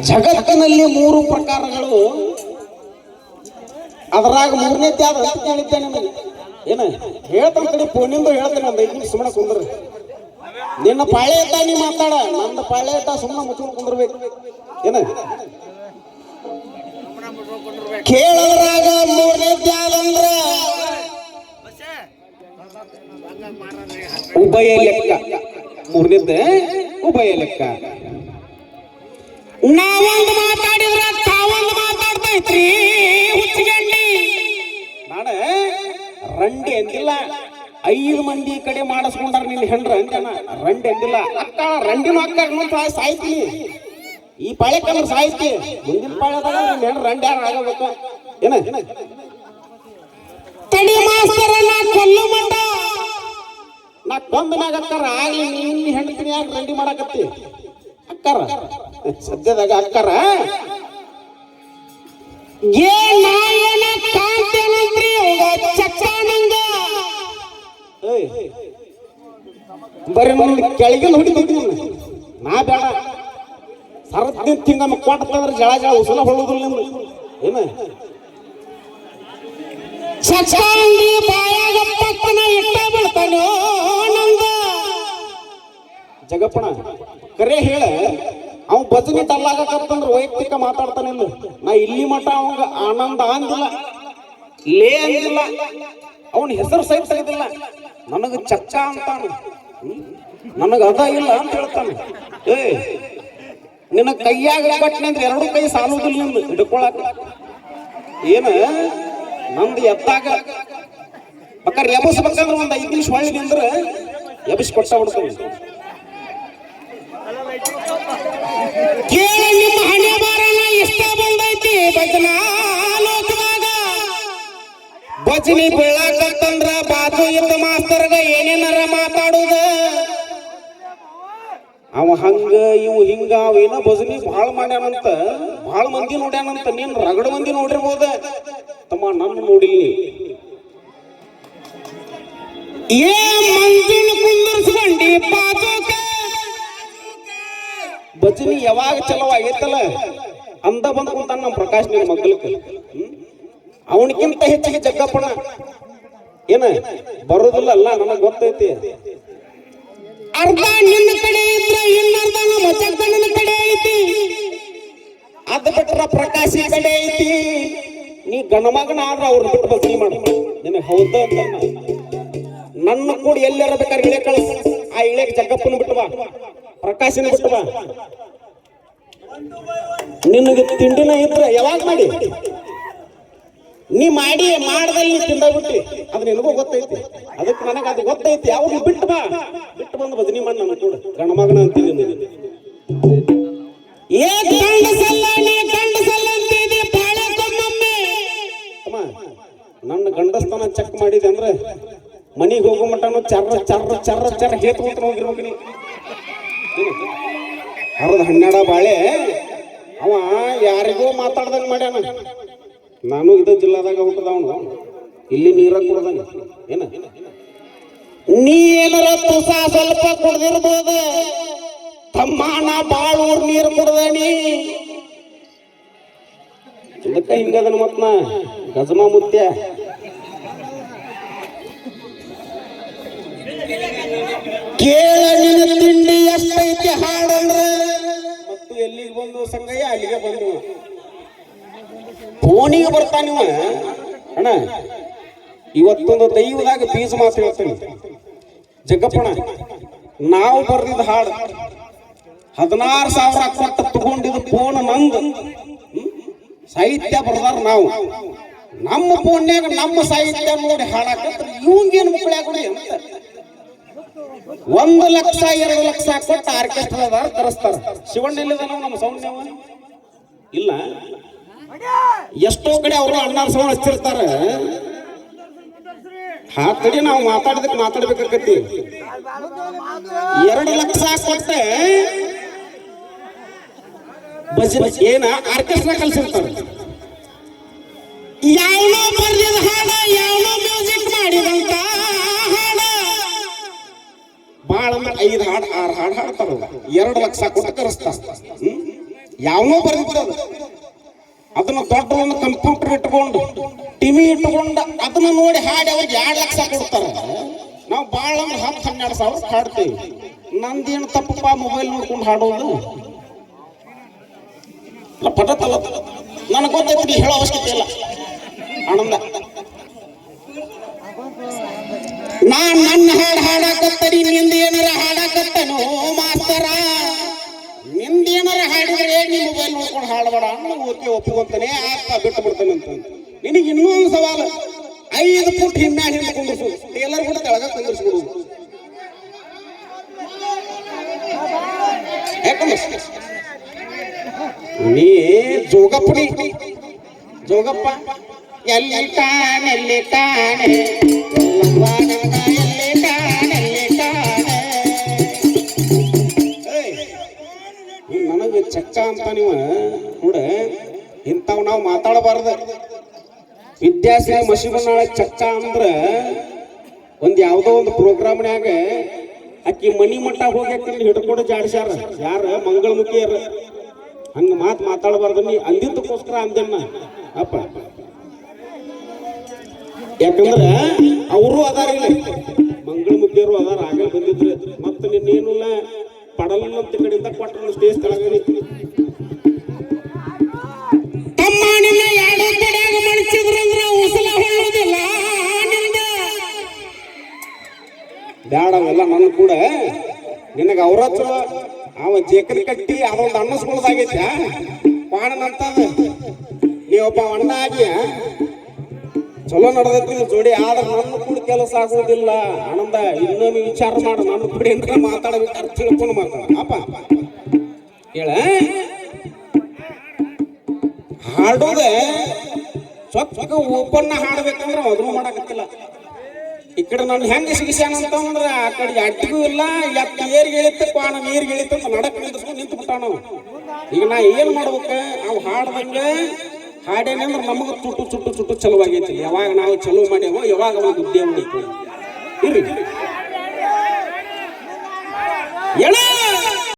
ಜಗತ್ತಿನಲ್ಲಿ ಮೂರು ಪ್ರಕಾರಗಳು, ಅದರಾಗ ಮೂರನೇದ್ದು ಯಾವ್ದು ಅಂತ ಕೇಳಿದ್ದೆ ನಿಮಗೆ. ಏನ ಹೇಳ್ತಾನ ಕಡೆ ಫೋನಿಂದ ಹೇಳ್ತೇನೆ, ಒಂದು 5 ನಿಮಿಷ ಸುಮ್ಮನೆ ಕುಂದ್ರಿ. ನಿನ್ನ ಪಾಳೆ ಇದ್ದ ನೀ ಮಾತಾಡ, ನಂದು ಪಾಳೆ ಇದ್ದ ಸುಮ್ಮನೆ ಮುಚ್ಕೊಂಡು ಕುಂದ್ರಬೇಕು. ಏನ ಕೇಳೋದ್ರಾಗ ಮೂರನೇದ್ದು ಯಾವ್ದಂದ್ರ ಉಭಯ ಲೆಕ್ಕ. ಮೂರನೇದ್ದ ಉಭಯ ಲೆಕ್ಕ. ನಾವೊಂದು ಮಾತಾಡಿದ್ರ ತಾವೊಂದು ಮಾತಾಡ್ತೈತ್ರಿ ಹುಚ್ಚಿಗಂಡಿ. ನಾಳೆ ರಂಡಿ ಅಂದಿಲ್ಲ, 5 ಮಂದಿ ಕಡೆ ಮಾಡಿಸ್ಕೊಂಡಾರ ನಿನ್ನ ಹೆಂಡ್ರ ಅಂತಾನ. ರಂಡಿ ಅಂದಿಲ್ಲ, ಅಕ್ಕ ರಂಡಿನೂ ಅಕ್ಕ ಸಾಯ್ತೀನಿ. ಈ ಪಾಳೆ ಕಲರ್ ಸಾಯ್ತಿ, ಮುಂದಿನ ಪಾಳೆದಾಗ ನಿನ್ನ ಹೆಂಡ್ರ ರಂಡಿ ಯಾರು ಆಗಬೇಕು. ಏನ ತಡಿ ಮಾಸ್ತರ ನಾ ಕೊಲ್ಲು ಮಂಡ, ನಾ ಕೊಂದ ಮ್ಯಾಗ ಅಕ್ಕಾರ ಆಗ್ಲಿ ನಿನ್ನ ಹೆಂಡ್ತೀನಿ ಯಾರು ರಂಡಿ ಮಾಡಾಕತ್ತಿ. ಅಕ್ಕಾರ ಸದ್ಯದಾಗ ಅಕ್ಕಾರ ಬರೀ ನನ್ನ ಕೆಳಗಿನ ಹೊಡಿತೀನಿ ನಾ. ಬೇಡ ಸರದ್ ತಿಂಗ ಕೊಟ್ಟಂದ್ರೆ ಜಳ ಜಳ ಉಸಲ ಹೊಳ್ಳೋದಿಲ್ಲ ನಿಮ್ದು. ಏನ ಚಕ್ಕಾಂಗಿ ಬಾಯಾಗ ಪಕ್ಕನ ಇಟ್ಟ ಬಿಡ್ತಾನೋ ನಂದ. ಜಗಪ್ಪಣ ಕರೆ ಹೇಳ, ಅವ ಭಜನೆ ತಲ್ಲಾಗತ್ತಂದ್ರೆ ವೈಯಕ್ತಿಕ ಮಾತಾಡ್ತಾನಿಲ್ಲ. ನಾ ಇಲ್ಲಿ ಮಠ ಅವಂಗ ಆನಂದ ಅಂದಿಲ್ಲ, ಲೇ ಅಂದಿಲ್ಲ, ಅವನ ಹೆಸರು ಸಹಿತ ತೆಗೆದಿಲ್ಲ. ನನಗ ಚಕ್ಕ ಅಂತಾನ, ನನಗ ಅದ ಇಲ್ಲ ಅಂತ ಹೇಳ್ತಾನೆ. ನಿನ್ನ ಕೈಯಾಗ ಕೊಟ್ಟನೆ ಅಂದ್ರೆ 2 ಕೈ ಸಾಲುದಿಲ್ಲ ನಿಂದು ಹಿಡ್ಕೊಳಕ. ಏನ ನಂದು ಎತ್ತಾಗ ಬೇಕಾದ್ರೆ ಎಬಸ್ಬೇಕಂದ್ರೆ ಒಂದು 5 ನಿಮಿಷ ಹೊಳ್ಳಿ ಅಂದ್ರೆ ಎಬಸ್ ಕೊಟ್ಟ ಬಿಡ್ತಾನೆ. ಕೇಳಿ ನಿಮ್ಮ ಹಣೆ ಬಾರನ ಇಷ್ಟ ಬಂದೈತಿ ಭಜನಾ ಲೋಕದಾಗ. ಭಜನಿ ಬೀಳಾಕತ್ತಂದ್ರ ಬಾಜು ಇದ್ದ ಮಾಸ್ತರ್ಗ ಏನೇನಾರ ಮಾತಾಡುದ. ಅವ ಹಂಗ ಇವು ಹಿಂಗ ಅವೇನ ಭಜನಿ ಭಾಳ ಮಾಡ್ಯಾನಂತ, ಭಾಳ ಮಂದಿ ನೋಡ್ಯಾನಂತ. ನೀನ್ ರಗಡ ಮಂದಿ ನೋಡಿರ್ಬೋದ ತಮ್ಮ, ನನ್ನ ನೋಡಿಲ್ಲಿ. ಏ ಮಂದಿನ ಕುಂದರ್ಸ್ಕೊಂಡಿ ಬಾಜುಕ. ಭಜನಿ ಯಾವಾಗ ಚಲೋ ಆಗೈತಲ್ಲ ಅಂದ ಬಂದ ಕುಂತಾನ ನಮ್ಮ ಪ್ರಕಾಶ್ ನಿನ್ನ ಮಗ್ಗಲಕ್ಕೆ. ಅವನಿಗಿಂತ ಹೆಚ್ಚಿಗೆ ಜಗ್ಗಪ್ಪಣ ಏನ ಬರೋದಿಲ್ಲ ಅಲ್ಲ, ನನಗೆ ಗೊತ್ತೈತಿ. ಅರ್ಧ ನಿನ್ನ ಕಡೆ ಇದ್ರೆ ಇನ್ನರ್ಧ ನಮ್ಮ ಜಗ್ಗಣ್ಣನ ಕಡೆ ಐತಿ. ಅದ್ ಬಿಟ್ರ ಪ್ರಕಾಶಿ ಕಡೆ ಐತಿ. ನೀ ಗಣಮಗನ ಆದ್ರ ಅವ್ರ ಬಿಟ್ಟು ಭಜನಿ ಮಾಡ. ನಿನಗೆ ಹೌದ ಅಂತ ನನ್ನ ಕೂಡ ಎಲ್ಲಾರ ಬೇಕಾದ್ರೆ ಇಳೆ ಕಳಿಸ. ಆ ಇಳೆಗೆ ಜಗ್ಗಪ್ಪನ ಬಿಟ್ಟು ಬಾ, ಪ್ರಕಾಶನ ಬಿಟ್ಟು ಬಾ. ನಿನಗೆ ತಿಂಡಿನ ಇದ್ರೆ ಯಾವಾಗ ಮಾಡಿ ನೀ ಮಾಡಿ ಮಾಡ್ದಲ್ಲಿ ತಿಂದಾಗ್ಬಿಟ್ಟಿ. ಅದು ನಿನಗೂ ಗೊತ್ತೈತಿ, ಅದಕ್ಕೆ ನನಗೆ ಅದು ಗೊತ್ತೈತಿ. ಯಾವಾಗ ಬಿಟ್ಟು ಬಾ, ಬಿಟ್ಟು ಬಂದು ಭಜನಿ ಮಾಡಿ ನನ್ನ ಕೂಡ ಗಣಮಗನ ಅಂತೀನಿ. ನನ್ನ ಗಂಡಸ್ತನ ಚೆಕ್ ಮಾಡಿದೆ ಅಂದ್ರೆ ಮನಿಗೆ ಹೋಗೋ ಮಟನು ಚರ್ರ ಚರ್ರ ಚರ್ರ ಚರ್ರ ಹೇತ್ಕೊಂತ ಹೋಗಿರ್ಬೇಕು. ನೀ ಹರದ 12 ಬಾಳೆ ಅವ ಯಾರಿಗೋ ಮಾತಾಡ್ದಂಗ ಮಾಡ್ಯಾನ. ನಾನು ಇದೇ ಜಿಲ್ಲಾದಾಗ ಹುಟ್ಟದವನು, ಇಲ್ಲಿ ನೀರ ಕುಡ್ದಂಗ. ಏನ ನೀ ಏನಾರ ತುಸ ಸ್ವಲ್ಪ ಕುಡ್ದಿರ್ಬೋದು ತಮ್ಮನ ಬಾಳೂರ್ ನೀರು ಕುಡ್ದನಿ. ಇದಕ್ಕ ಹಿಂಗದನ ಮತ್ನ ಗಜಮಾ ಮುತ್ಯ. ಕೇಳ ನಿನ್ನ ತಿಂಡಿ ಎಷ್ಟೈತಿ ಹಾಡಂದ್ರೆ ಮತ್ತು ಎಲ್ಲಿಗೆ ಬಂದು ಸಂಗಯ್ಯ ಅಲ್ಲಿಗೆ ಬಂದು ಫೋನಿಗೆ ಬರ್ತಾನಿವ. ಅಣ್ಣ ಇವತ್ತೊಂದು ದೈವದಾಗ ಬೀಜ ಮಾತು ಹೇಳ್ತೀನಿ ಜಗ್ಗಪ್ಪಣ. ನಾವು ಬರ್ದಿದ್ದ ಹಾಡು 16,000 ಕೊಟ್ಟು ತಗೊಂಡಿದ್ದು ಫೋನ್ ನಂದು. ಸಾಹಿತ್ಯ ಬರ್ದಾರ ನಾವು. ನಮ್ಮ ಫೋನ್ಯಾಗ ನಮ್ಮ ಸಾಹಿತ್ಯ ನೋಡಿ ಹಾಡಾಕತ್ರ ಇವಂಗೇನು ಮುಕ್ಕಳಾಗುಡಿ ಅಂತ 1 ಲಕ್ಷ 2 ಲಕ್ಷ ಕೊಟ್ಟು ಆರ್ಕೆಸ್ಟ್ರಾದವ್ರು ಕರೆಸ್ತಾರ. ಶಿವಣ್ಣಲ್ಲಿದ ನಮ್ಮ ಸೌಂಡ್ ಇಲ್ಲ. ಎಷ್ಟೋ ಕಡೆ ಅವರು ಅಣ್ಣಾರ ಸೌಂಡ್ ಹಚ್ಚಿರ್ತಾರ. ಕಡೆ ನಾವು ಮಾತಾಡಿದಕ್ಕೆ ಮಾತಾಡ್ಬೇಕಾಕತಿ. 2 ಲಕ್ಷ ಕೊಟ್ಟೆ ಏನ ಆರ್ಕೆಸ್ಟ್ರಾ ಕಲ್ಸಿರ್ತಾರ. ಯಾವನೋ ಬರ್ದಿದ ಹಾಡ ಯಾವನೋ ಮ್ಯೂಸಿಕ್ ಮಾಡಿದಂತ ಹಾಡ ಭಾಳ ಅಂದ್ರೆ 5 ಹಾಡು 6 ಹಾಡು ಹಾಡ್ತಾರ. 2 ಲಕ್ಷ ಕೊಟ್ಟು ಕರೆಸ್ತಾರ. ಯಾವನೋ ಬರ್ದಿರೋದು ಅದನ್ನ ದೊಡ್ಡ ಒಂದು ಕಂಪ್ಯೂಟರ್ ಇಟ್ಕೊಂಡು ಟಿವಿ ಇಟ್ಕೊಂಡು ಅದನ್ನ ನೋಡಿ ಹಾಡಿ ಅವ್ರಿಗೆ 2 ಲಕ್ಷ ಕೊಡ್ತಾರ. ನಾವು ಭಾಳ ಅಂದ್ರೆ 10-12 ಸಾವಿರ ಹಾಡ್ತೇವೆ. ನಂದೇನು ತಪ್ಪಪ್ಪ ಮೊಬೈಲ್ ನೋಡ್ಕೊಂಡು ಹಾಡೋದು ಪಟತಲ್ಲ. ನನಗೆ ಗೊತ್ತೈತಿ ಹೇಳೋ ಅವಶ್ಯಕತೆ ಇಲ್ಲ. ಆನಂದ ನಾನ್ ನನ್ನ ಹಾಡಾಕತ್ತರಿ ನಿಂದ ಏನಾರ ಹಾಡಾಕತ್ತನೋ ಮಾಸ್ತರ, ನಿಂದ ಏನಾರ ಹಾಡಿದ್ರೆ ನೀ ಮೊಬೈಲ್ ನೋಡ್ಕೊಂಡು ಹಾಡಬೇಡ ಓಕೆ ಒಪ್ಪಿಕೊಂತಾನೆ ಆತ ಬಿಟ್ಟು ಬಿಡ್ತಾನೆ ಅಂತ. ನಿನಗೆ ಇನ್ನೊಂದು ಸವಾಲು 5 ಫುಟ್ ಹಿಂದೆ ಕುಂದಿರ್ಸು, ಟೇಲರ್ ಕೂಡ ಕೆಳಗ ಕುಂದಿರ್ಸ್ಬಿಡುದು. ನೀ ಜೋಗಪ್ಪಡಿ ಜೋಗಪ್ಪ ಎಲ್ಲಿ ತಾನೆಲ್ಲಿ ತಾನೆ ಎಲ್ಲಿ ತಾನೆಲ್ಲಿ ತಾನೆ. ನನಗೆ ಚಕ್ಕ ಅಂತ ನೀವು ಕೂಡ ಇಂಥವ್ ನಾವು ಮಾತಾಡಬಾರ್ದು. ವಿದ್ಯಾಶ್ರೀ ಮಶಿಬನಾಳ ಚಕ್ಕ ಅಂದ್ರ ಒಂದ್ ಯಾವ್ದೋ ಒಂದು ಪ್ರೋಗ್ರಾಮ್ನ್ಯಾಗ ಅಕ್ಕಿ ಮನಿ ಮಟ್ಟ ಹೋಗ್ಯಾಕಂದ್ರೆ ಹಿಡ್ಕೊಂಡು ಜಾಡ್ಸ್ಯಾರ ಯಾರ ಮಂಗಳಮುಖಿಯರ. ಹಂಗ ಮಾತಾಡಬಾರ್ದು. ನೀ ಅಂದಿದ್ದಕ್ಕೋಸ್ಕರ ಅಂದೆನ್ನ ಅಪ್ಪ. ಯಾಕಂದ್ರ ಅವರು ಅದಾರ, ಮಂಗಳಮುಖಿಯರು ಅದಾರ, ಆಗಲ್ ಬಂದಿದ್ರು. ಮತ್ತೆ ನಿನ್ನೇನಿಲ್ಲ ಪಡಲಿಲ್ಲ ಅಂತ ಕಡೆಯಿಂದ ಕೊಟ್ಟ ಸ್ಟೇಜ್ ಕೆಳಗೆ ತಮ್ಮ ನಿನ್ನ ಯಾಡೋ ಕಡೆಯಾಗ ಮಡಿಸಿದ್ರಂದ್ರ ಉಸಲ ಹೊಳ್ಳೋದಿಲ್ಲ ನಿಂದ ಬ್ಯಾಡ. ಅವೆಲ್ಲ ನನ್ನ ಕೂಡ ನಿನಗ ಅವ್ರ ಹತ್ರ ಅವ ಜೇಕರಿ ಕಟ್ಟಿ ಅದೊಂದು ಅನ್ನಿಸ್ಕೊಳ್ಳೋದಾಗೈತ ಪಾಡನಂತ. ನೀವೊಬ್ಬ ಅಣ್ಣ ಆಗಿ ಚಲೋ ನಡೆದೈತಿ ಜೋಡಿ, ಆದ್ರೆ ನನ್ನ ಕೂಡ ಕೆಲಸ ಆಗೋದಿಲ್ಲ. ಆನಂದ ಇನ್ನೊಮ್ಮೆ ವಿಚಾರ ಮಾಡ, ನನ್ನ ಕೂಡ ಏನಾರ ಮಾತಾಡಬೇಕಾದ್ರೆ ತಿಳ್ಕೊಂಡು ಮಾತಾಡ. ಅಪ್ಪ ಹೇಳ ಹಾಡೋದ ಚೊಕ್ಕ ಓಪನ್ನ ಹಾಡ್ಬೇಕಂದ್ರೆ ಅದನ್ನು ಮಾಡಕತ್ತಿಲ್ಲ. ಈ ಕಡೆ ನಾನು ಹೆಂಗೆ ಸಿಗಿಸ್ಯಾನ ಅಂತಂದ್ರೆ ಆ ಕಡೆ ಅಡ್ಡಿಗೂ ಇಲ್ಲ, ಎತ್ತ ಏರಿಗೆ ಇಳಿತ ಪಾನ ನೀರಿಗೆ ಇಳಿತ ನಡಕ್ ನಿಂತ್ಕೊಂಡು ನಿಂತು ಬಿಟ್ಟ ನಾವು. ಈಗ ನಾ ಏನ್ ಮಾಡ್ಬೇಕ, ನಾವು ಹಾಡ್ದಂಗೆ ಹಾಡೇನಂದ್ರೆ ನಮಗೆ ಚುಟ್ಟು ಚಲುವಾಗೈತಿ. ಯಾವಾಗ ನಾವು ಚಲೋ ಮಾಡ್ಯಾವೋ ಯಾವಾಗ ಅವಾಗ ದುಡ್ಡೇ ಹೊಡಿತೀವಿ. ಇರ್ರಿ ಹೇಳ